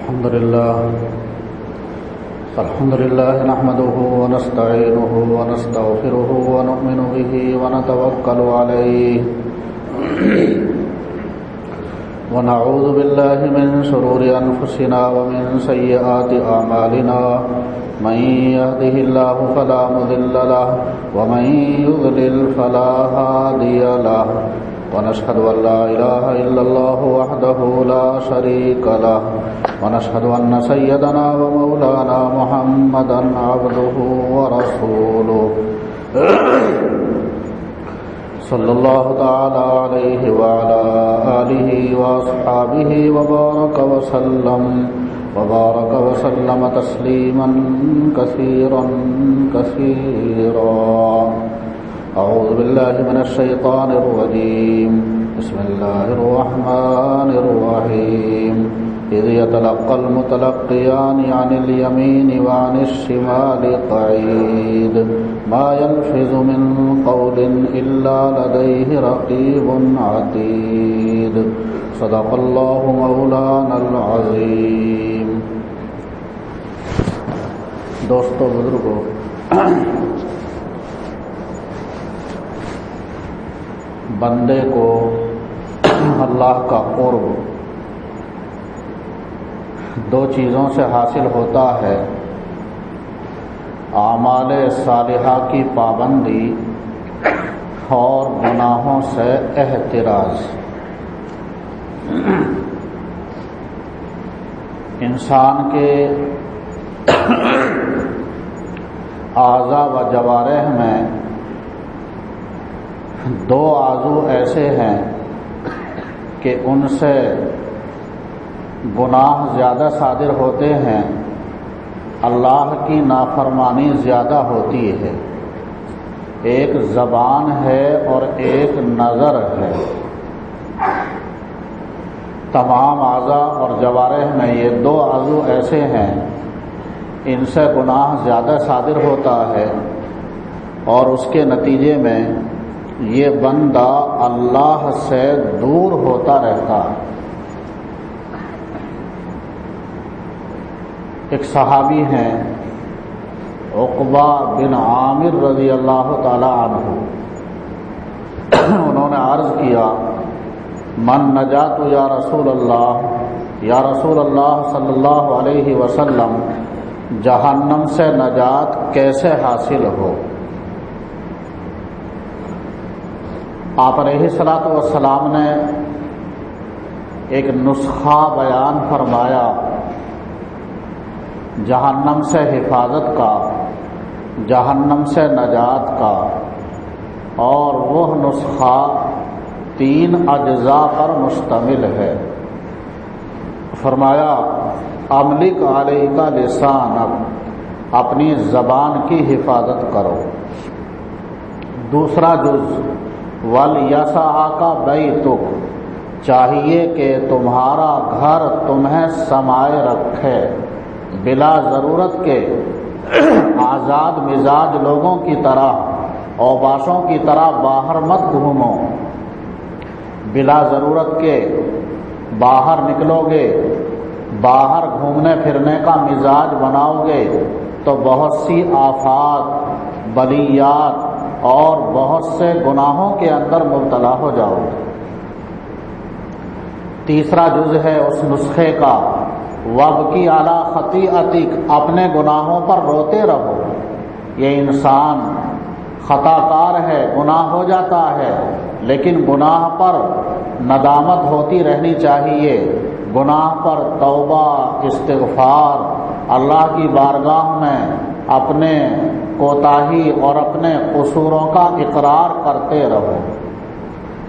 الحمد لله نحمده ونستعينه ونستغفره ونؤمن به ونتوكل عليه ونعوذ بالله من شرور أنفسنا ومن سيئات أعمالنا من يهده الله فلا مضل له ومن يضلل فلا هادي له ونشهد أن لا إله إلا الله وحده لا شريك له ونشهد أن سيدنا ومولانا محمدا عبده ورسوله صلى الله تعالى عليه وعلى آله وأصحابه وبارك وسلم تسليما كثيرا أعوذ بالله من الشيطان الرجيم بسم الله الرحمن الرحيم إذ يتلقى المتلقيان عن اليمين وعن الشمال قعيد ما يلفظ من قول إلا لديه رقيب عتيد صدق الله مولانا العظيم. دوستو بزرگو، بندے کو اللہ کا قرب دو چیزوں سے حاصل ہوتا ہے: اعمال صالحہ کی پابندی اور گناہوں سے احتراز. انسان کے اعضاء و جوارح میں دو عضو ایسے ہیں کہ ان سے گناہ زیادہ صادر ہوتے ہیں، اللہ کی نافرمانی زیادہ ہوتی ہے. ایک زبان ہے اور ایک نظر ہے. تمام اعضاء اور جوارح میں یہ دو عضو ایسے ہیں، ان سے گناہ زیادہ صادر ہوتا ہے اور اس کے نتیجے میں یہ بندہ اللہ سے دور ہوتا رہتا. ایک صحابی ہیں عقبہ بن عامر رضی اللہ تعالی عنہ، انہوں نے عرض کیا: من نجات یا رسول اللہ صلی اللہ علیہ وسلم، جہنم سے نجات کیسے حاصل ہو؟ آپ علیہ الصلوۃ والسلام نے ایک نسخہ بیان فرمایا جہنم سے حفاظت کا، جہنم سے نجات کا، اور وہ نسخہ 3 اجزاء پر مشتمل ہے. فرمایا: املک علیک لسانک، اپنی زبان کی حفاظت کرو. دوسرا جز وَلْيَسَعَكَ بَيْتُكَ، چاہیے کہ تمہارا گھر تمہیں سمائے رکھے، بلا ضرورت کے آزاد مزاج لوگوں کی طرح اوباشوں کی طرح باہر مت گھومو. بلا ضرورت کے باہر نکلو گے، باہر گھومنے پھرنے کا مزاج بناؤ گے تو بہت سی آفات، بلیات اور بہت سے گناہوں کے اندر مبتلا ہو جاؤ گے. تیسرا جز ہے اس نسخے کا وَابْكِ عَلَىٰ خَطِيئَتِكَ، اپنے گناہوں پر روتے رہو. یہ انسان خطا کار ہے، گناہ ہو جاتا ہے، لیکن گناہ پر ندامت ہوتی رہنی چاہیے. گناہ پر توبہ، استغفار، اللہ کی بارگاہ میں اپنے کوتاہی اور اپنے قصوروں کا اقرار کرتے رہو.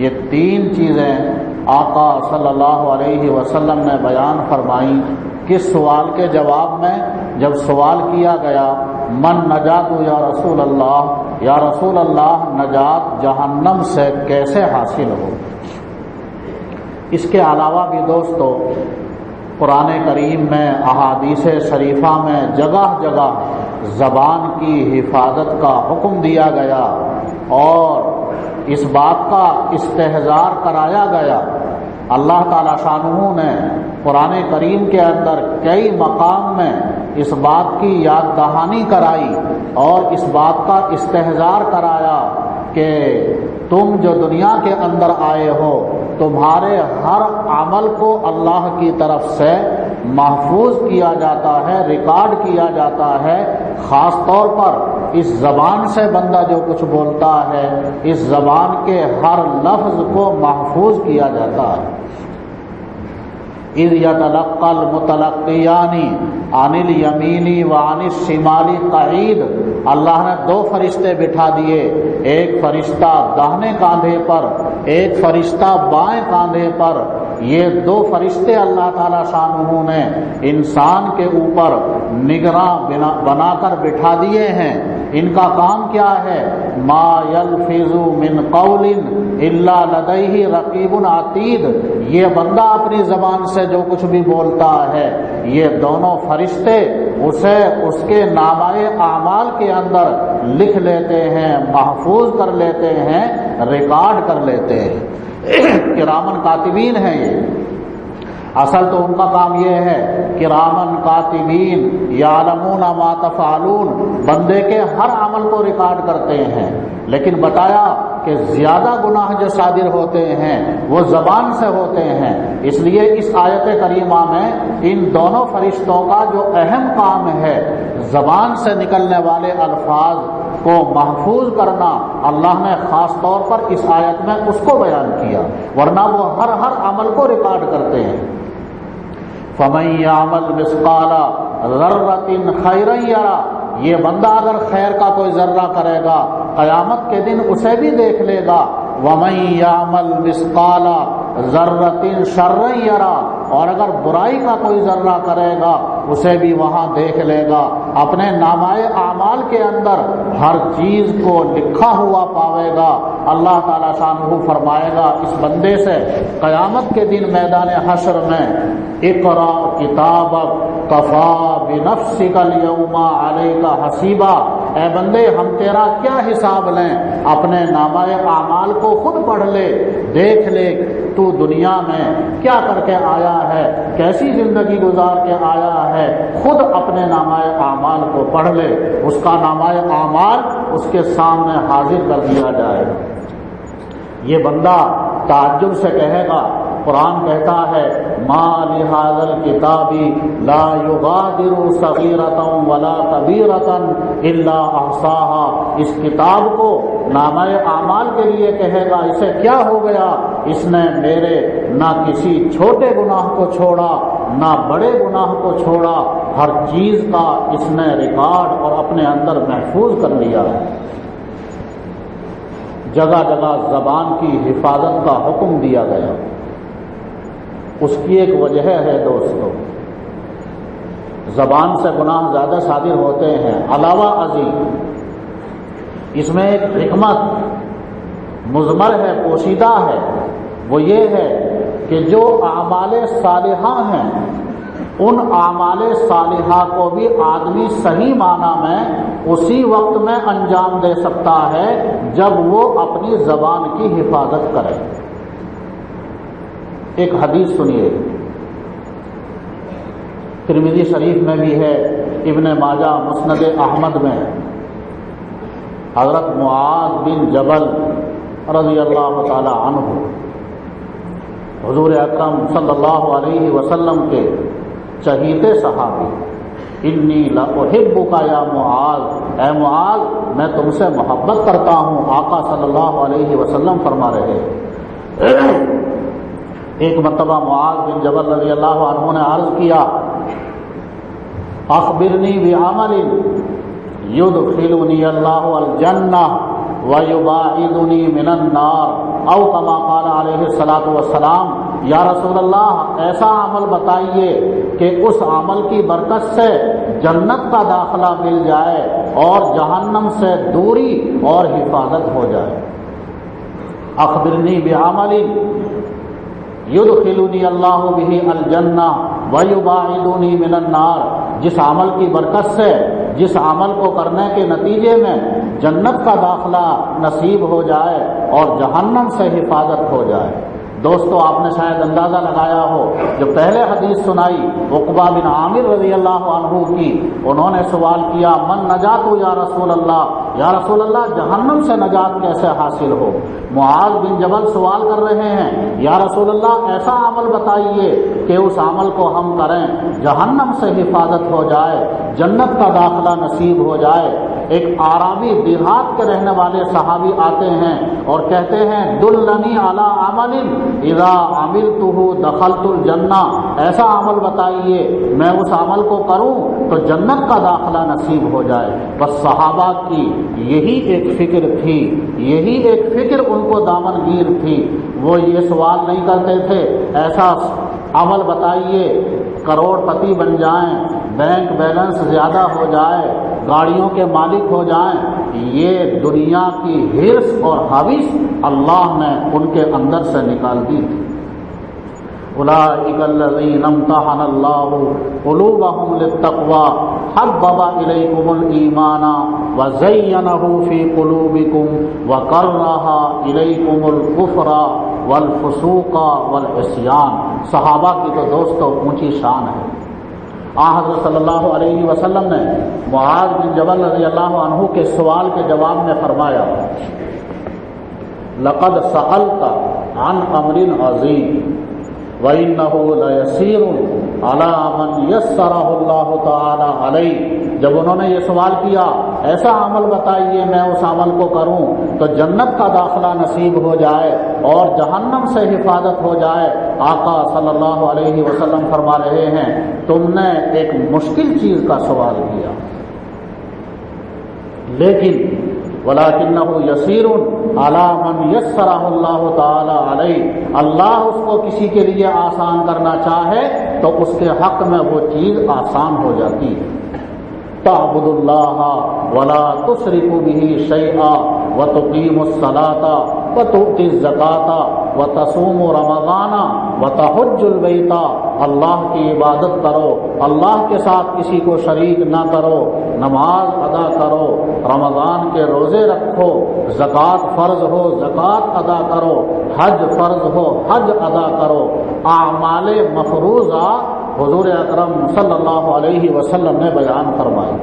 یہ 3 چیزیں آقا صلی اللہ علیہ وسلم نے بیان فرمائیں. کس سوال کے جواب میں؟ جب سوال کیا گیا من نجات یا رسول اللہ، نجات جہنم سے کیسے حاصل ہو؟ اس کے علاوہ بھی دوستو قرآن کریم میں، احادیث شریفہ میں جگہ جگہ زبان کی حفاظت کا حکم دیا گیا اور اس بات کا استحضار کرایا گیا. اللہ تعالی شانہ نے قرآن کریم کے اندر کئی مقام میں اس بات کی یاد دہانی کرائی اور اس بات کا استحضار کرایا کہ تم جو دنیا کے اندر آئے ہو تمہارے ہر عمل کو اللہ کی طرف سے محفوظ کیا جاتا ہے، ریکارڈ کیا جاتا ہے۔ خاص طور پر اس زبان سے بندہ جو کچھ بولتا ہے اس زبان کے ہر لفظ کو محفوظ کیا جاتا ہے۔ اذ یتلقى المتلقیان عن الیمین وعن الشمال قعید، اللہ نے دو فرشتے بٹھا دیے، ایک فرشتہ داہنے کاندھے پر، ایک فرشتہ بائیں کاندھے پر۔ یہ دو فرشتے اللہ تعالی شانہ نے انسان کے اوپر نگراں بنا کر بٹھا دیے ہیں۔ ان کا کام کیا ہے؟ ما یلفظ من قول الا لدیہ رقیب عتید، یہ بندہ اپنی زبان سے جو کچھ بھی بولتا ہے یہ دونوں فرشتے اسے اس کے نامۂ اعمال کے اندر لکھ لیتے ہیں، محفوظ کر لیتے ہیں، ریکارڈ کر لیتے ہیں۔ کرامن کاتبین ہیں یہ، اصل تو ان کا کام یہ ہے کرامن کاتبین یعلمون ما تفعلون، بندے کے ہر عمل کو ریکارڈ کرتے ہیں۔ لیکن بتایا کہ زیادہ گناہ جو صادر ہوتے ہیں وہ زبان سے ہوتے ہیں، اس لیے اس آیت کریمہ میں ان دونوں فرشتوں کا جو اہم کام ہے زبان سے نکلنے والے الفاظ کو محفوظ کرنا، اللہ نے خاص طور پر اس آیت میں اس کو بیان کیا، ورنہ وہ ہر عمل کو ریکارڈ کرتے ہیں۔ فَمَن يَعْمَلْ مِثْقَالَ ذَرَّةٍ خَيْرًا يَرَهُ، یہ بندہ اگر خیر کا کوئی ذرہ کرے گا قیامت کے دن اسے بھی دیکھ لے گا۔ وَمَن يَعْمَلْ مِثْقَالَ ذَرَّةٍ شَرًّا يَرَهُ، اور اگر برائی کا کوئی ذرہ کرے گا اسے بھی وہاں دیکھ لے گا۔ اپنے نامۂ اعمال کے اندر ہر چیز کو لکھا ہوا پاوے گا۔ اللہ تعالیٰ شانہ فرمائے گا اس بندے سے قیامت کے دن میدان حشر میں، اقرا کتابک کفا بنفسک اليوم علیک حسیبا، اے بندے ہم تیرا کیا حساب لیں، اپنے نامۂ اعمال کو خود پڑھ لے، دیکھ لے تو دنیا میں کیا کر کے آیا ہے، کیسی زندگی گزار کے آیا ہے، خود اپنے نامۂ اعمال کو پڑھ لے، اس کا نامۂ اعمال اس کے سامنے حاضر کر دیا جائے۔ یہ بندہ تعجب سے کہے گا، قرآن کہتا ہے ما لہذا الکتاب لا یغادر صغیرۃ ولا کبیرۃ الا احصاها، اس کتاب کو نامۂ اعمال کے لیے کہے گا اسے کیا ہو گیا، اس نے میرے نہ کسی چھوٹے گناہ کو چھوڑا نہ بڑے گناہ کو چھوڑا، ہر چیز کا اس نے ریکارڈ اور اپنے اندر محفوظ کر لیا ہے۔ جگہ جگہ زبان کی حفاظت کا حکم دیا گیا، اس کی ایک وجہ ہے دوستو، زبان سے گناہ زیادہ صادر ہوتے ہیں۔ علاوہ ازیں اس میں ایک حکمت مضمر ہے، پوشیدہ ہے، وہ یہ ہے کہ جو اعمال صالحہ ہیں ان اعمال صالحہ کو بھی آدمی صحیح معنی میں اسی وقت میں انجام دے سکتا ہے جب وہ اپنی زبان کی حفاظت کرے۔ ایک حدیث سنیے، ترمذی شریف میں بھی ہے، ابن ماجہ مسند احمد میں، حضرت معاذ بن جبل رضی اللہ تعالی عنہ حضور اکرم صلی اللہ علیہ وسلم کے چہیتے صحابی، انی لاحبک یا معاذ، اے معاذ میں تم سے محبت کرتا ہوں، آقا صلی اللہ علیہ وسلم فرما رہے۔ ایک مرتبہ معاذ بن جبل رضی اللہ عنہ نے عرض کیا، اخبرنی بعمل یدخلنی اللہ الجنہ ویباعدنی من النار، او کما قال علیہ الصلاۃ والسلام، یا رسول اللہ ایسا عمل بتائیے کہ اس عمل کی برکت سے جنت کا داخلہ مل جائے اور جہنم سے دوری اور حفاظت ہو جائے۔ اخبرنی بعمل یدخلنی اللہ بہ الجنہ ویباعدنی من النار، جس عمل کی برکت سے، جس عمل کو کرنے کے نتیجے میں جنت کا داخلہ نصیب ہو جائے اور جہنم سے حفاظت ہو جائے۔ دوستو آپ نے شاید اندازہ لگایا ہو، جو پہلے حدیث سنائی عقبہ بن عامر رضی اللہ عنہ کی، انہوں نے سوال کیا من نجات یا رسول اللہ، یا رسول اللہ جہنم سے نجات کیسے حاصل ہو؟ معاذ بن جبل سوال کر رہے ہیں، یا رسول اللہ ایسا عمل بتائیے کہ اس عمل کو ہم کریں جہنم سے حفاظت ہو جائے، جنت کا داخلہ نصیب ہو جائے۔ ایک عربی دیہات کے رہنے والے صحابی آتے ہیں اور کہتے ہیں دلنی علی عمل اذا عملتہ دخلت الجنہ، ایسا عمل بتائیے میں اس عمل کو کروں تو جنت کا داخلہ نصیب ہو جائے۔ بس صحابہ کی یہی ایک فکر تھی، یہی ایک فکر ان کو دامن گیر تھی، وہ یہ سوال نہیں کرتے تھے ایسا عمل بتائیے کروڑ پتی بن جائیں، بینک بیلنس زیادہ ہو جائے، گاڑیوں کے مالک ہو جائیں۔ یہ دنیا کی ہرس اور حوث اللہ نے ان کے اندر سے نکال دی تھی۔ اولئک الذین امتحن اللہ قلوبہم للتقوی حبب الیکم الایمان وزینہ فی قلوبکم وکرہ الیکم الکفر والفسوق والعصیان۔ صحابہ کی تو دوستو اونچی شان ہے۔ حضرت صلی اللہ علیہ وسلم نے معاذ بن جبل رضی اللہ عنہ کے سوال کے جواب میں فرمایا لقد سألت عن امر عظیم وَإِنَّهُ لَيَسِيرٌ عَلَى مَنْ يَسَّرَهُ اللَّهُ تَعَالَى عَلَيْهِ، جب انہوں نے یہ سوال کیا ایسا عمل بتائیے میں اس عمل کو کروں تو جنت کا داخلہ نصیب ہو جائے اور جہنم سے حفاظت ہو جائے۔ آقا صلی اللہ علیہ وسلم فرما رہے ہیں تم نے ایک مشکل چیز کا سوال کیا، لیکن وَلَكِنَّهُ يَسِيرٌ عَلَى مَنْ يَسَّرَهُ اللَّهُ تَعَالَى عَلَيْهِ، اللہ اس کو کسی کے لیے آسان کرنا چاہے تو اس کے حق میں وہ چیز آسان ہو جاتی ہے۔ تَعْبُدُ اللَّهَ وَلَا تُشْرِكُ بِهِ شَيْئًا وَتُقِيمُ الصَّلَاةَ وَتُؤْتِ الزَّكَاةَ وَتَصُومُ رَمَضَانَ وَتَحُجُّ الْبَيْتَ، اللہ کی عبادت کرو، اللہ کے ساتھ کسی کو شریک نہ کرو، نماز ادا کرو، رمضان کے روزے رکھو، زکوٰۃ فرض ہو زکوٰۃ ادا کرو، حج فرض ہو حج ادا کرو۔ اعمال مفروضہ حضور اکرم صلی اللہ علیہ وسلم نے بیان فرمائی۔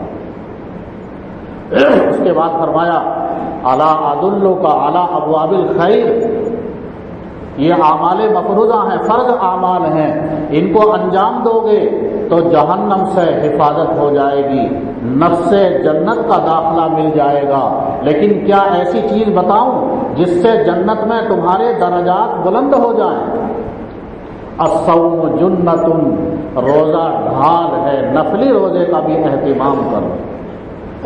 اس کے بعد فرمایا الا ادلک علی ابواب الخیر، یہ اعمال مفروضہ ہیں، فرض اعمال ہیں، ان کو انجام دو گے تو جہنم سے حفاظت ہو جائے گی، نفس جنت کا داخلہ مل جائے گا۔ لیکن کیا ایسی چیز بتاؤں جس سے جنت میں تمہارے درجات بلند ہو جائیں؟ الصوم جنت، روزہ ڈھال ہے، نفلی روزے کا بھی اہتمام کرو۔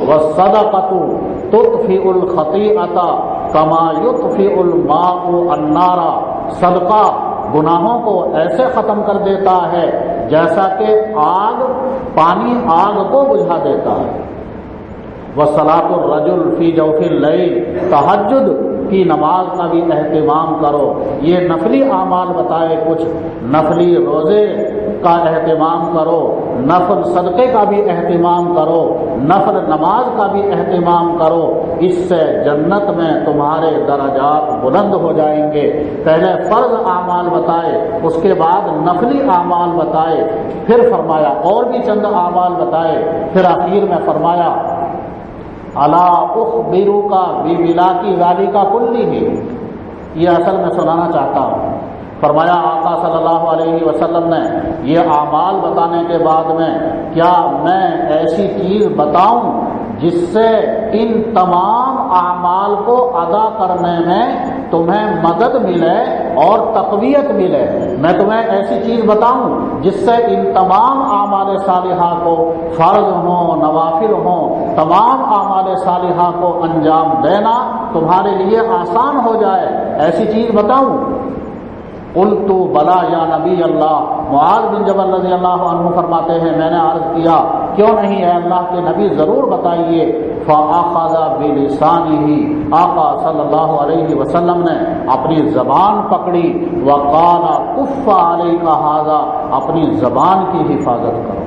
والصدقۃ تطفئ الخطیئۃ کما یطفئ الماء النار، صدقہ گناہوں کو ایسے ختم کر دیتا ہے جیسا کہ پانی آگ کو بجھا دیتا ہے۔ وصلاۃ الرجل فی جوف اللیل، تہجد کی نماز کا بھی اہتمام کرو۔ یہ نفلی اعمال بتائے کچھ، نفلی روزے کا اہتمام کرو، نفل صدقے کا بھی اہتمام کرو، نفل نماز کا بھی اہتمام کرو، اس سے جنت میں تمہارے درجات بلند ہو جائیں گے۔ پہلے فرض اعمال بتائے، اس کے بعد نفلی اعمال بتائے، پھر فرمایا اور بھی چند اعمال بتائے، پھر آخر میں فرمایا الا اخبرک بملاک ذلک کلہ، یہ اصل میں سنانا چاہتا ہوں۔ فرمایا آقا صلی اللہ علیہ وسلم نے یہ اعمال بتانے کے بعد میں کیا میں ایسی چیز بتاؤں جس سے ان تمام اعمال کو ادا کرنے میں تمہیں مدد ملے اور تقویت ملے؟ میں تمہیں ایسی چیز بتاؤں جس سے ان تمام اعمال صالحہ کو، فرض ہوں نوافل ہوں، تمام اعمال صالحہ کو انجام دینا تمہارے لیے آسان ہو جائے، ایسی چیز بتاؤں؟ قلت بلا یا نبی اللہ، معاذ بن جبل رضی اللہ عنہ فرماتے ہیں میں نے عرض کیا کیوں نہیں اے اللہ کے نبی ضرور بتائیے۔ فاخذ بلسانہ، آقا صلی اللہ علیہ وسلم نے اپنی زبان پکڑی، وقال کف علیک ھذا، اپنی زبان کی حفاظت کرو۔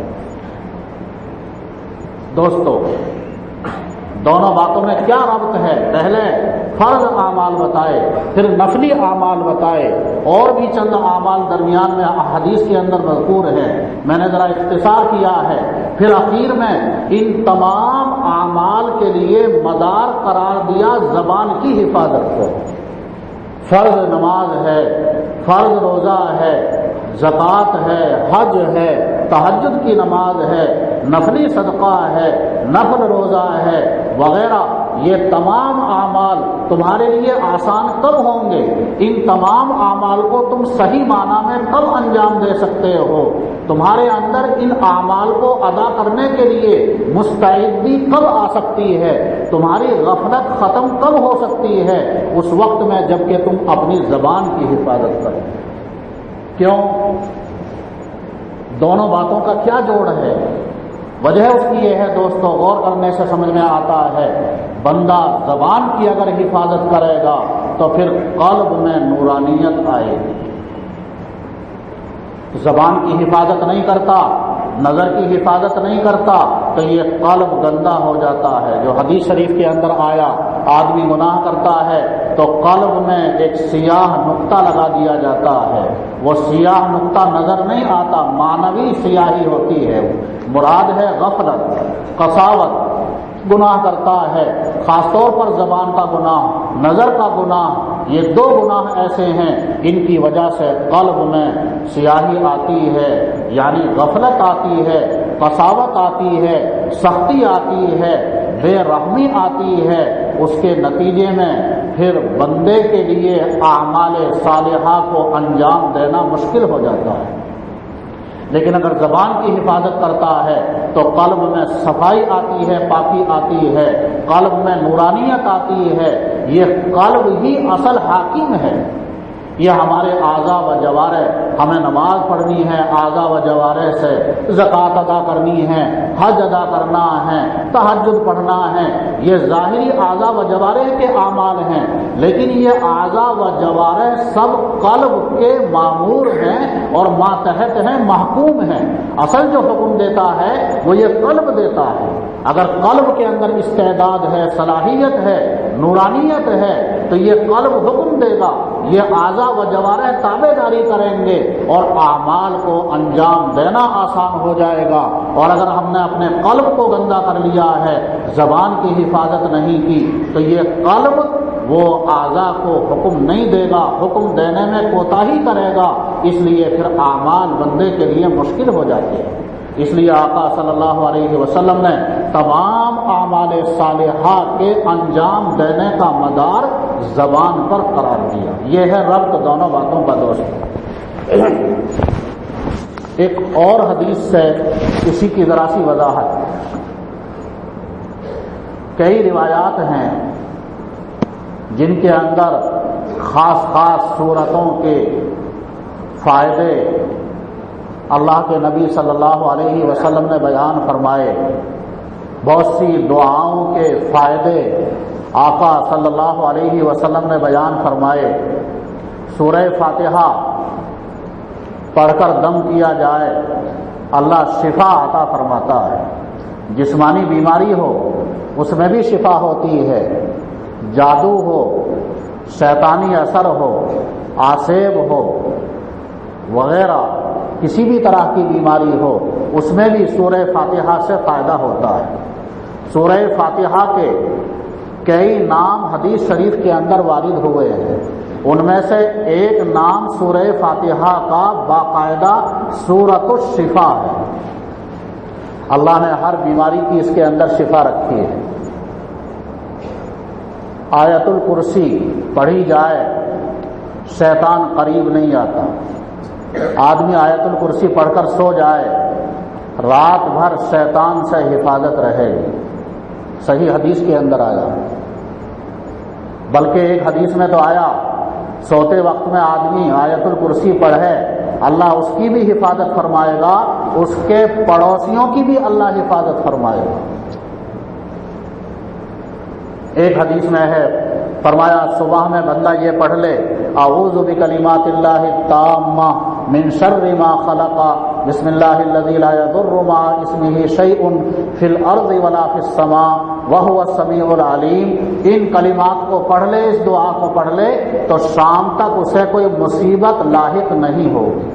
دوستو دونوں باتوں میں کیا ربط ہے؟ پہلے فرض اعمال بتائے، پھر نفلی اعمال بتائے، اور بھی چند اعمال درمیان میں حدیث کے اندر مذکور ہے، میں نے ذرا اختصار کیا ہے۔ پھر اخیر میں ان تمام اعمال کے لیے مدار قرار دیا زبان کی حفاظت کو۔ فرض نماز ہے، فرض روزہ ہے، زکوٰۃ ہے، حج ہے، تہجد کی نماز ہے، نفلی صدقہ ہے، نفل روزہ ہے وغیرہ، یہ تمام اعمال تمہارے لیے آسان کب ہوں گے؟ ان تمام اعمال کو تم صحیح معنی میں کب انجام دے سکتے ہو؟ تمہارے اندر ان اعمال کو ادا کرنے کے لیے مستعدی کب آ سکتی ہے؟ تمہاری غفلت ختم کب ہو سکتی ہے؟ اس وقت میں جب کہ تم اپنی زبان کی حفاظت کرو۔ کیوں؟ دونوں باتوں کا کیا جوڑ ہے؟ وجہ اس کی یہ ہے دوستو، غور کرنے سے سمجھ میں آتا ہے، بندہ زبان کی اگر حفاظت کرے گا تو پھر قلب میں نورانیت آئے گی۔ زبان کی حفاظت نہیں کرتا، نظر کی حفاظت نہیں کرتا تو یہ قلب گندا ہو جاتا ہے۔ جو حدیث شریف کے اندر آیا، آدمی گناہ کرتا ہے تو قلب میں ایک سیاہ نقطہ لگا دیا جاتا ہے، وہ سیاہ نقطہ نظر نہیں آتا، معنوی سیاہی ہوتی ہے، مراد ہے غفلت، قساوت۔ گناہ کرتا ہے، خاص طور پر زبان کا گناہ، نظر کا گناہ، یہ دو گناہ ایسے ہیں ان کی وجہ سے قلب میں سیاہی آتی ہے، یعنی غفلت آتی ہے، قساوت آتی ہے، سختی آتی ہے، بے رحمی آتی ہے۔ اس کے نتیجے میں پھر بندے کے لیے اعمال صالحہ کو انجام دینا مشکل ہو جاتا ہے۔ لیکن اگر زبان کی حفاظت کرتا ہے تو قلب میں صفائی آتی ہے، پاکی آتی ہے، قلب میں نورانیت آتی ہے۔ یہ قلب ہی اصل حاکم ہے۔ یہ ہمارے اعضاء و جوارح، ہمیں نماز پڑھنی ہے اعضاء و جوارح سے، زکوٰۃ ادا کرنی ہے، حج ادا کرنا ہے، تہجد پڑھنا ہے، یہ ظاہری اعضاء و جوارح کے اعمال ہیں، لیکن یہ اعضاء و جوارح سب قلب کے مامور ہیں اور ماتحت ہیں، محکوم ہیں۔ اصل جو حکم دیتا ہے وہ یہ قلب دیتا ہے۔ اگر قلب کے اندر استعداد ہے، صلاحیت ہے، نورانیت ہے تو یہ قلب حکم دے گا، یہ اعضاء و جوارح تابع داری کریں گے اور اعمال کو انجام دینا آسان ہو جائے گا۔ اور اگر ہم نے اپنے قلب کو گندا کر لیا ہے، زبان کی حفاظت نہیں کی، تو یہ قلب وہ اعضاء کو حکم نہیں دے گا، حکم دینے میں کوتاہی کرے گا، اس لیے پھر اعمال بندے کے لیے مشکل ہو جاتے ہیں۔ اس لیے آقا صلی اللہ علیہ وسلم نے تمام اعمال صالحہ کے انجام دینے کا مدار زبان پر قرار دیا۔ یہ ہے ربط دونوں باتوں کا دوست۔ ایک اور حدیث سے اسی کی ذرا سی وضاحت۔ کئی روایات ہیں جن کے اندر خاص خاص صورتوں کے فائدے اللہ کے نبی صلی اللہ علیہ وسلم نے بیان فرمائے، بہت سی دعاؤں کے فائدے آقا صلی اللہ علیہ وسلم نے بیان فرمائے۔ سورہ فاتحہ پڑھ کر دم کیا جائے، اللہ شفا عطا فرماتا ہے۔ جسمانی بیماری ہو اس میں بھی شفا ہوتی ہے، جادو ہو، شیطانی اثر ہو، آسیب ہو وغیرہ، کسی بھی طرح کی بیماری ہو اس میں بھی سورہ فاتحہ سے فائدہ ہوتا ہے۔ سورہ فاتحہ کے کئی نام حدیث شریف کے اندر وارد ہوئے ہیں، ان میں سے ایک نام سورہ فاتحہ کا باقاعدہ سورۃ الشفا ہے۔ اللہ نے ہر بیماری کی اس کے اندر شفا رکھی ہے۔ آیت الکرسی پڑھی جائے شیطان قریب نہیں آتا۔ آدمی آیت الکرسی پڑھ کر سو جائے، رات بھر شیطان سے حفاظت رہے گی۔ صحیح حدیث کے اندر آیا، بلکہ ایک حدیث میں تو آیا سوتے وقت میں آدمی آیت الکرسی پڑھے اللہ اس کی بھی حفاظت فرمائے گا، اس کے پڑوسیوں کی بھی اللہ حفاظت فرمائے گا۔ ایک حدیث میں ہے فرمایا صبح میں بندہ یہ پڑھ لے اعوذ بکلمات اللہ التامہ من شر ما خلق بسم اللہ الذی لا یضر مع اسمہ شیء فی الارض ولا فی السماء وہو السمیع العلیم. ان کلمات کو پڑھ لے، اس دعا کو پڑھ لے تو شام تک اسے کوئی مصیبت لاحق نہیں ہوگی.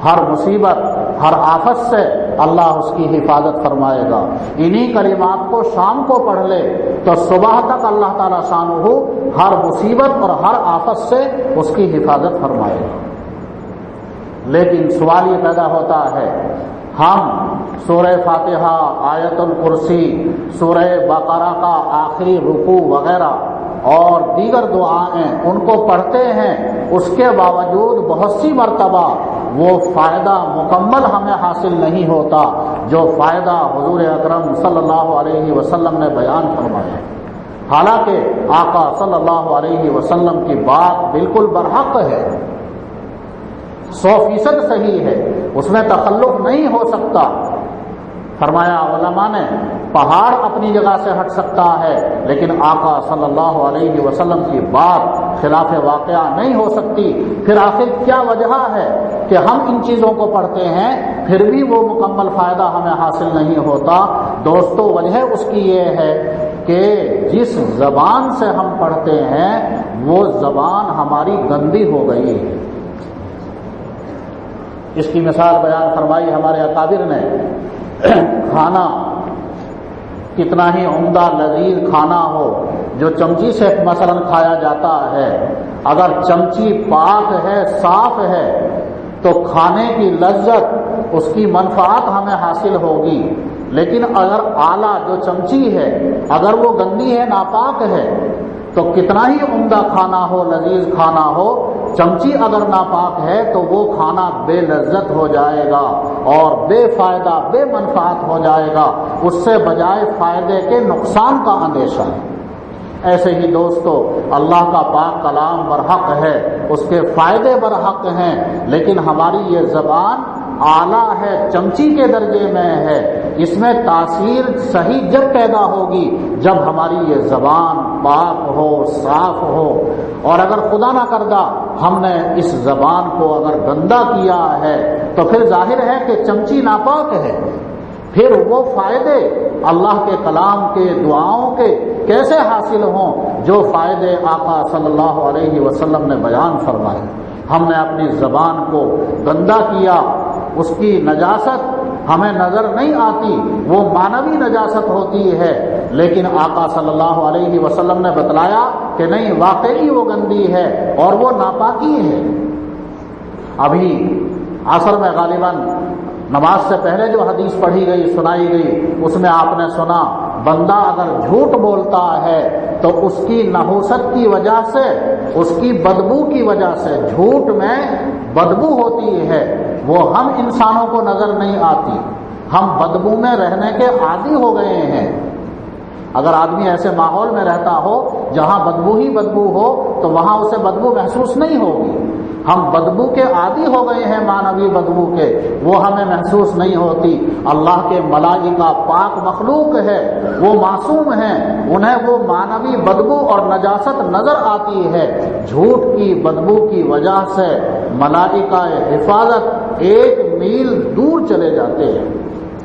ہر مصیبت، ہر آفت سے اللہ اس کی حفاظت فرمائے گا. انہی کلمات کو شام کو پڑھ لے تو صبح تک اللہ تعالیٰ شانہ ہر مصیبت اور ہر آفت سے اس کی حفاظت فرمائے گا. لیکن سوال یہ پیدا ہوتا ہے، ہم سورہ فاتحہ، آیت الکرسی، سورہ بقرہ کا آخری رکوع وغیرہ اور دیگر دعائیں ان کو پڑھتے ہیں، اس کے باوجود بہت سی مرتبہ وہ فائدہ مکمل ہمیں حاصل نہیں ہوتا جو فائدہ حضور اکرم صلی اللہ علیہ وسلم نے بیان فرمایا. حالانکہ آقا صلی اللہ علیہ وسلم کی بات بالکل برحق ہے، 100% صحیح ہے، اس میں تخلف نہیں ہو سکتا. فرمایا علماء نے پہاڑ اپنی جگہ سے ہٹ سکتا ہے لیکن آقا صلی اللہ علیہ وسلم کی بات خلاف واقعہ نہیں ہو سکتی. پھر آخر کیا وجہ ہے کہ ہم ان چیزوں کو پڑھتے ہیں پھر بھی وہ مکمل فائدہ ہمیں حاصل نہیں ہوتا؟ دوستو، وجہ اس کی یہ ہے کہ جس زبان سے ہم پڑھتے ہیں وہ زبان ہماری گندی ہو گئی ہے. اس کی مثال بیان فرمائی ہمارے اکابر نے. کھانا کتنا ہی عمدہ لذیذ کھانا ہو، جو چمچی سے مثلا کھایا جاتا ہے، اگر چمچی پاک ہے، صاف ہے، تو کھانے کی لذت، اس کی منفعت ہمیں حاصل ہوگی. لیکن اگر آلہ جو چمچی ہے اگر وہ گندی ہے، ناپاک ہے، تو کتنا ہی عمدہ کھانا ہو، لذیذ کھانا ہو، چمچی اگر ناپاک ہے تو وہ کھانا بے لذت ہو جائے گا اور بے فائدہ، بے منفعت ہو جائے گا. اس سے بجائے فائدے کے نقصان کا اندیشہ ہے. ایسے ہی دوستو، اللہ کا پاک کلام برحق ہے، اس کے فائدے برحق ہیں، لیکن ہماری یہ زبان آلہ ہے، چمچی کے درجے میں ہے. اس میں تاثیر صحیح جب پیدا ہوگی جب ہماری یہ زبان پاک ہو، صاف ہو. اور اگر خدا نہ کردہ ہم نے اس زبان کو اگر گندا کیا ہے تو پھر ظاہر ہے کہ چمچی ناپاک ہے. پھر وہ فائدے اللہ کے کلام کے، دعاؤں کے کیسے حاصل ہوں جو فائدے آقا صلی اللہ علیہ وسلم نے بیان فرمائے. ہم نے اپنی زبان کو گندا کیا، اس کی نجاست ہمیں نظر نہیں آتی، وہ معنوی نجاست ہوتی ہے، لیکن آقا صلی اللہ علیہ وسلم نے بتلایا کہ نہیں، واقعی وہ گندی ہے اور وہ ناپاکی ہے. ابھی عصر میں غالباً نماز سے پہلے جو حدیث پڑھی گئی، سنائی گئی، اس میں آپ نے سنا بندہ اگر جھوٹ بولتا ہے تو اس کی نحوست کی وجہ سے، اس کی بدبو کی وجہ سے، جھوٹ میں بدبو ہوتی ہے، وہ ہم انسانوں کو نظر نہیں آتی. ہم بدبو میں رہنے کے عادی ہو گئے ہیں. اگر آدمی ایسے ماحول میں رہتا ہو جہاں بدبو ہی بدبو ہو تو وہاں اسے بدبو محسوس نہیں ہوگی. ہم بدبو کے عادی ہو گئے ہیں، معنوی بدبو کے، وہ ہمیں محسوس نہیں ہوتی. اللہ کے ملائکہ پاک مخلوق ہے، وہ معصوم ہیں، انہیں وہ معنوی بدبو اور نجاست نظر آتی ہے. جھوٹ کی بدبو کی وجہ سے ملائکہ حفاظت 1 میل دور چلے جاتے ہیں.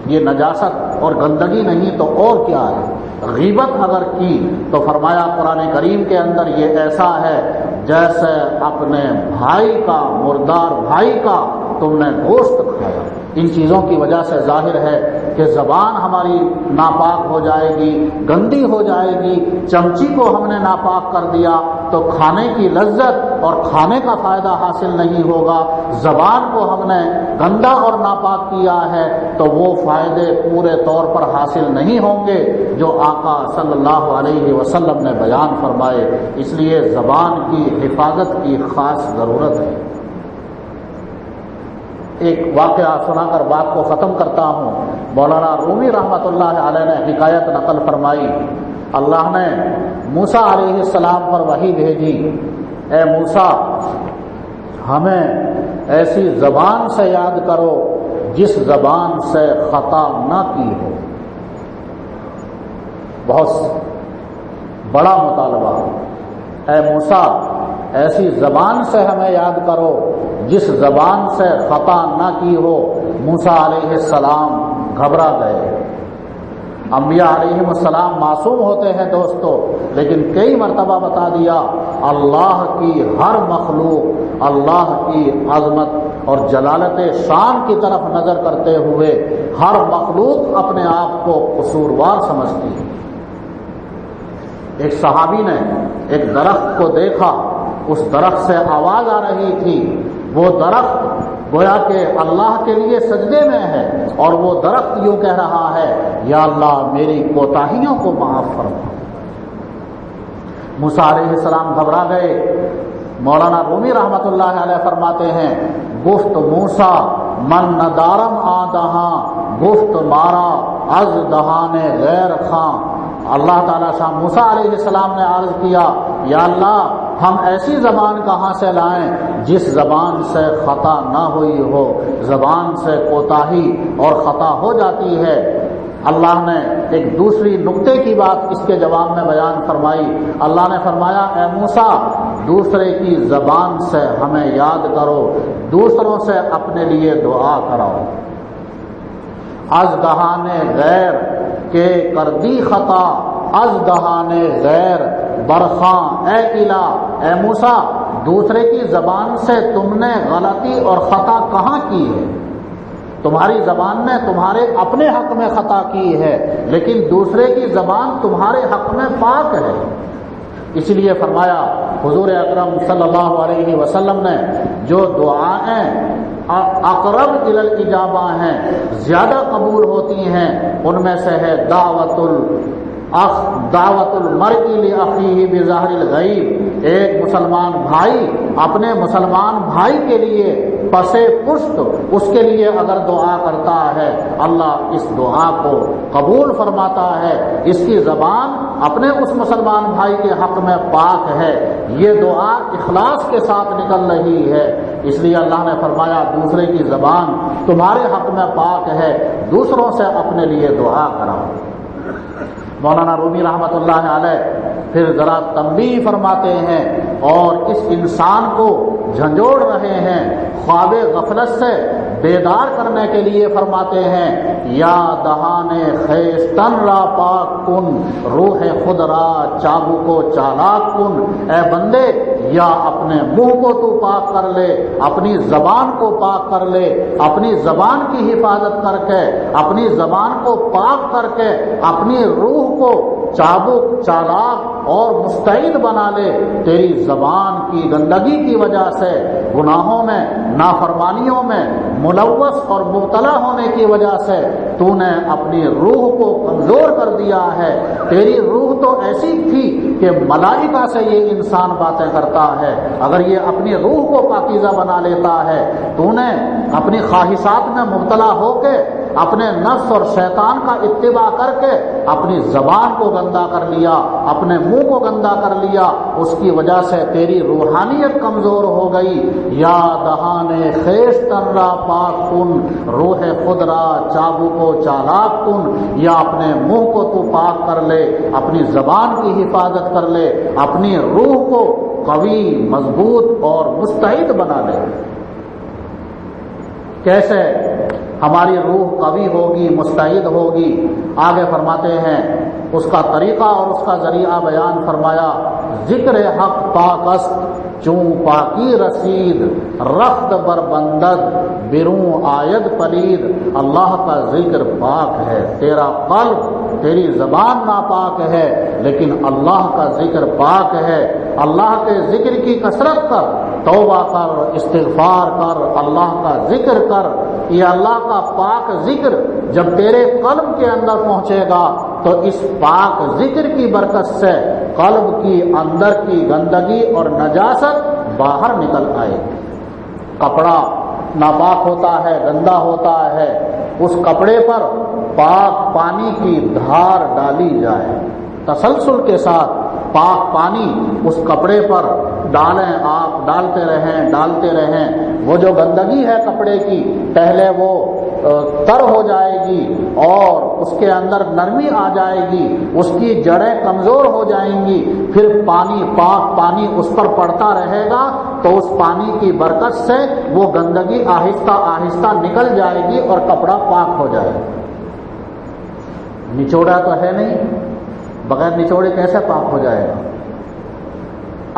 یہ نجاست اور گندگی نہیں تو اور کیا ہے. غیبت اگر کی تو فرمایا قرآن کریم کے اندر یہ ایسا ہے جیسے اپنے بھائی کا، مردار بھائی کا تم نے گوشت کھایا. ان چیزوں کی وجہ سے ظاہر ہے کہ زبان ہماری ناپاک ہو جائے گی، گندی ہو جائے گی. چمچی کو ہم نے ناپاک کر دیا تو کھانے کی لذت اور کھانے کا فائدہ حاصل نہیں ہوگا. زبان کو ہم نے گندا اور ناپاک کیا ہے تو وہ فائدے پورے طور پر حاصل نہیں ہوں گے جو آقا صلی اللہ علیہ وسلم نے بیان فرمائے. اس لیے زبان کی حفاظت کی خاص ضرورت ہے. ایک واقعہ سنا کر بات کو ختم کرتا ہوں. مولانا رومی رحمۃ اللہ علیہ نے حکایت نقل فرمائی. اللہ نے موسیٰ علیہ السلام پر وحی بھیجی، اے موسیٰ ہمیں ایسی زبان سے یاد کرو جس زبان سے خطا نہ کی ہو. بہت بڑا مطالبہ. اے موسیٰ ایسی زبان سے ہمیں یاد کرو جس زبان سے خطا نہ کی ہو۔ موسیٰ علیہ السلام گھبرا گئے۔ انبیاء علیہ السلام معصوم ہوتے ہیں دوستو، لیکن کئی مرتبہ بتا دیا اللہ کی ہر مخلوق اللہ کی عظمت اور جلالت شان کی طرف نظر کرتے ہوئے ہر مخلوق اپنے آپ کو قصوروار سمجھتی ہے۔ ایک صحابی نے ایک درخت کو دیکھا، اس درخت سے آواز آ رہی تھی، وہ درخت گویا کہ اللہ کے لیے سجدے میں ہے، اور وہ درخت یوں کہہ رہا ہے یا اللہ میری کوتاہیوں کو معاف فرما۔ موسیٰ علیہ السلام گھبرا گئے۔ مولانا رومی رحمۃ اللہ علیہ فرماتے ہیں گفت موسیٰ من ندارم آدہاں گفت مارا از دہان غیر خاں۔ اللہ تعالیٰ شاہ موسیٰ علیہ السلام نے عرض کیا یا اللہ ہم ایسی زبان کہاں سے لائیں جس زبان سے خطا نہ ہوئی ہو، زبان سے کوتاہی اور خطا ہو جاتی ہے۔ اللہ نے ایک دوسری نقطے کی بات اس کے جواب میں بیان فرمائی۔ اللہ نے فرمایا اے موسیٰ دوسرے کی زبان سے ہمیں یاد کرو، دوسروں سے اپنے لیے دعا کراؤ۔ از دہان غیر کے کردی خطا از دہان غیر برخاں اے الہ، اے موسیٰ دوسرے کی زبان سے تم نے غلطی اور خطا کہاں کی ہے؟ تمہاری زبان نے تمہارے اپنے حق میں خطا کی ہے، لیکن دوسرے کی زبان تمہارے حق میں پاک ہے۔ اس لیے فرمایا حضور اکرم صلی اللہ علیہ وسلم نے جو دعائیں اقرب الی الاجابہ ہیں، زیادہ قبول ہوتی ہیں، ان میں سے ہے دعوت المرء لاخیہ بظاہر الغیب، ایک مسلمان بھائی اپنے مسلمان بھائی کے لیے پسے پشت اس کے لیے اگر دعا کرتا ہے اللہ اس دعا کو قبول فرماتا ہے، اس کی زبان اپنے اس مسلمان بھائی کے حق میں پاک ہے، یہ دعا اخلاص کے ساتھ نکل رہی ہے، اس لیے اللہ نے فرمایا دوسرے کی زبان تمہارے حق میں پاک ہے، دوسروں سے اپنے لیے دعا کراؤ۔ مولانا رومی رحمۃ اللہ علیہ پھر ذرا تنبیہ فرماتے ہیں اور اس انسان کو جھنجھوڑ رہے ہیں، خواب غفلت سے بیدار کرنے کے لیے فرماتے ہیں یا دہان خیستن را پاک کن روح خود را چابو کو چالاک کن، اے بندے یا اپنے منہ کو تو پاک کر لے، اپنی زبان کو پاک کر لے، اپنی زبان کی حفاظت کر کے، اپنی زبان کو پاک کر کے اپنی روح کو چابک چالاک اور مستعد بنا لے۔ تیری زبان کی گندگی کی وجہ سے گناہوں میں نافرمانیوں میں ملوث اور مبتلا ہونے کی وجہ سے تو نے اپنی روح کو کمزور کر دیا ہے۔ تیری روح تو ایسی تھی کہ ملائکہ سے یہ انسان باتیں کرتا ہے، اگر یہ اپنی روح کو پاکیزہ بنا لیتا ہے، تو نے اپنی خواہشات میں مبتلا ہو کے اپنے نفس اور شیطان کا اتباع کر کے اپنی زبان کو گندا کر لیا، اپنے منہ کو گندا کر لیا، اس کی وجہ سے تیری روحانیت کمزور ہو گئی۔ یا دہان خیش تن را پاک کن روح خود را چابو کو چالاک کن، یا اپنے منہ کو تو پاک کر لے، اپنی زبان کی حفاظت کر لے، اپنی روح کو قوی مضبوط اور مستعد بنا لے۔ کیسے ہماری روح قوی ہوگی، مستعد ہوگی؟ آگے فرماتے ہیں اس کا طریقہ اور اس کا ذریعہ بیان فرمایا ذکر حق پاکست چون پاکی رسید رخت بربندد بروں آید پلید۔ اللہ کا ذکر پاک ہے، تیرا قلب تیری زبان ناپاک ہے، لیکن اللہ کا ذکر پاک ہے۔ اللہ کے ذکر کی کثرت کر، توبہ کر، استغفار کر، اللہ کا ذکر کر۔ یہ اللہ کا پاک ذکر جب تیرے قلب کے اندر پہنچے گا تو اس پاک ذکر کی برکت سے قلب کی اندر کی گندگی اور نجاست باہر نکل آئے گی۔ کپڑا ناپاک ہوتا ہے، گندا ہوتا ہے، اس کپڑے پر پاک پانی کی دھار ڈالی جائے، تسلسل کے ساتھ پاک پانی اس کپڑے پر ڈالیں، آپ ڈالتے رہیں، وہ جو گندگی ہے کپڑے کی پہلے وہ تر ہو جائے گی اور اس کے اندر نرمی آ جائے گی، اس کی جڑیں کمزور ہو جائیں گی، پھر پاک پانی اس پر پڑتا رہے گا، تو اس پانی کی برکت سے وہ گندگی آہستہ آہستہ نکل جائے گی اور کپڑا پاک ہو جائے گا۔ نچوڑا تو ہے نہیں، بغیر نچوڑے کیسے پاک ہو جائے گا؟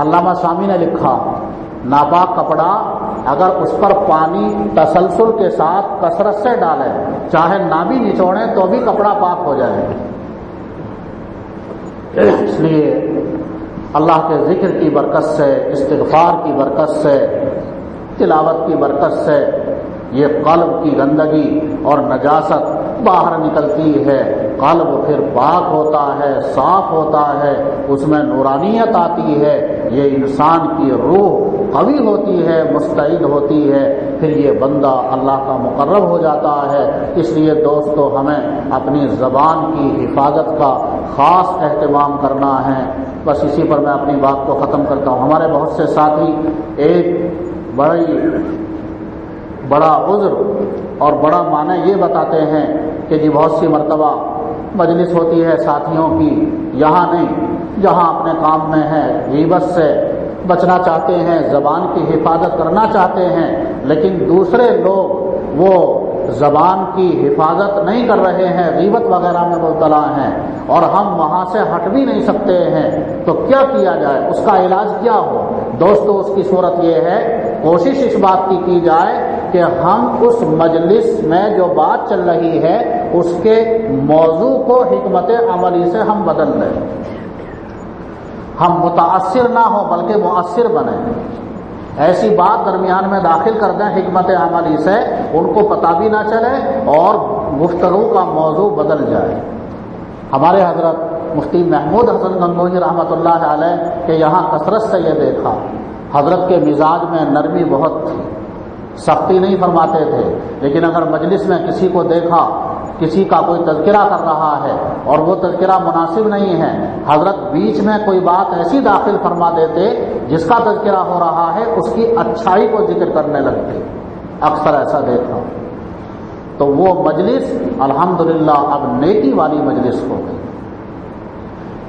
علامہ سامی نے لکھا ناپاک کپڑا اگر اس پر پانی تسلسل کے ساتھ کثرت سے ڈالے، چاہے نہ بھی نچوڑیں تو بھی کپڑا پاک ہو جائے گا۔ اس لیے اللہ کے ذکر کی برکت سے، استغفار کی برکت سے، تلاوت کی برکت سے یہ قلب کی گندگی اور نجاست باہر نکلتی ہے، قلب پھر پاک ہوتا ہے، صاف ہوتا ہے، اس میں نورانیت آتی ہے، یہ انسان کی روح قوی ہوتی ہے، مستعد ہوتی ہے، پھر یہ بندہ اللہ کا مقرب ہو جاتا ہے۔ اس لیے دوستو ہمیں اپنی زبان کی حفاظت کا خاص اہتمام کرنا ہے۔ بس اسی پر میں اپنی بات کو ختم کرتا ہوں۔ ہمارے بہت سے ساتھی ایک بڑا عذر اور بڑا معنی یہ بتاتے ہیں کہ جی بہت سی مرتبہ مجلس ہوتی ہے ساتھیوں کی، یہاں نہیں جہاں اپنے کام میں ہے، غیبت سے بچنا چاہتے ہیں، زبان کی حفاظت کرنا چاہتے ہیں، لیکن دوسرے لوگ وہ زبان کی حفاظت نہیں کر رہے ہیں، غیبت وغیرہ میں مبتلا ہیں، اور ہم وہاں سے ہٹ بھی نہیں سکتے ہیں، تو کیا کیا جائے؟ اس کا علاج کیا ہو؟ دوستو اس کی صورت یہ ہے، کوشش اس بات کی جائے کہ ہم اس مجلس میں جو بات چل رہی ہے اس کے موضوع کو حکمت عملی سے ہم بدل لیں، ہم متاثر نہ ہوں بلکہ مؤثر بنیں، ایسی بات درمیان میں داخل کر دیں حکمت عملی سے ان کو پتہ بھی نہ چلے اور گفتگو کا موضوع بدل جائے۔ ہمارے حضرت مفتی محمود حسن گنگوہی رحمۃ اللہ علیہ کے یہاں کثرت سے یہ دیکھا، حضرت کے مزاج میں نرمی بہت تھی، سختی نہیں فرماتے تھے، لیکن اگر مجلس میں کسی کو دیکھا کسی کا کوئی تذکرہ کر رہا ہے اور وہ تذکرہ مناسب نہیں ہے، حضرت بیچ میں کوئی بات ایسی داخل فرما دیتے جس کا تذکرہ ہو رہا ہے اس کی اچھائی کو ذکر کرنے لگتے، اکثر ایسا دیکھا۔ تو وہ مجلس الحمدللہ اب نیکی والی مجلس ہو گئی۔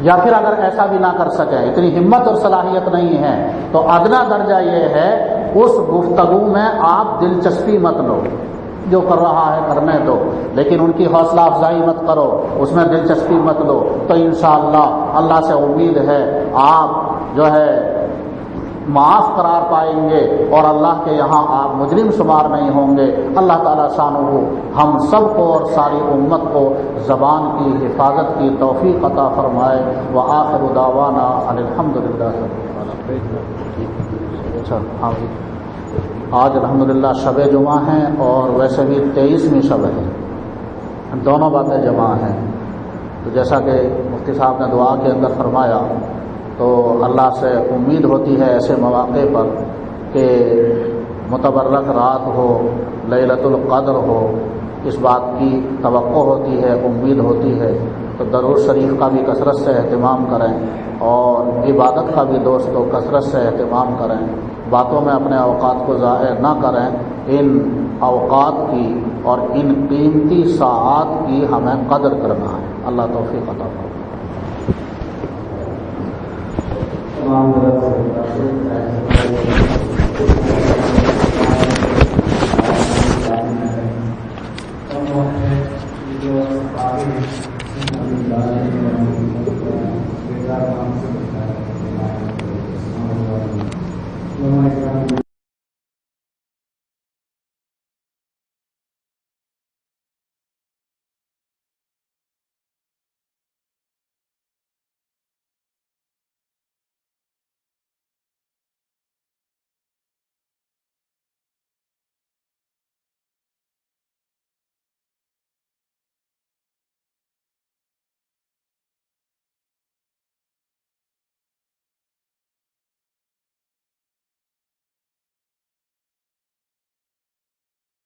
یا پھر اگر ایسا بھی نہ کر سکے، اتنی ہمت اور صلاحیت نہیں ہے، تو ادنا درجہ یہ ہے اس گفتگو میں آپ دلچسپی مت لو، جو کر رہا ہے کرنے دو، لیکن ان کی حوصلہ افزائی مت کرو، اس میں دلچسپی مت لو، تو انشاءاللہ اللہ سے امید ہے آپ جو ہے معاف قرار پائیں گے اور اللہ کے یہاں آپ مجرم شمار نہیں ہوں گے۔ اللہ تعالیٰ شانہ ہم سب کو اور ساری امت کو زبان کی حفاظت کی توفیق عطا فرمائے۔ وآخر دعوانا ان الحمدللہ۔ آج الحمدللہ شب جمعہ ہیں اور ویسے بھی 23ویں شب ہے، دونوں باتیں جمع ہیں، تو جیسا کہ مفتی صاحب نے دعا کے اندر فرمایا، تو اللہ سے امید ہوتی ہے ایسے مواقع پر کہ متبرک رات ہو، لیلۃ القدر ہو، اس بات کی توقع ہوتی ہے، امید ہوتی ہے، تو درود شریف کا بھی کثرت سے اہتمام کریں اور عبادت کا بھی دوستوں کثرت سے اہتمام کریں، باتوں میں اپنے اوقات کو ضائع نہ کریں۔ ان اوقات کی اور ان قیمتی ساعات کی ہمیں قدر کرنا ہے۔ اللہ توفیق عطا فرمائے۔ جو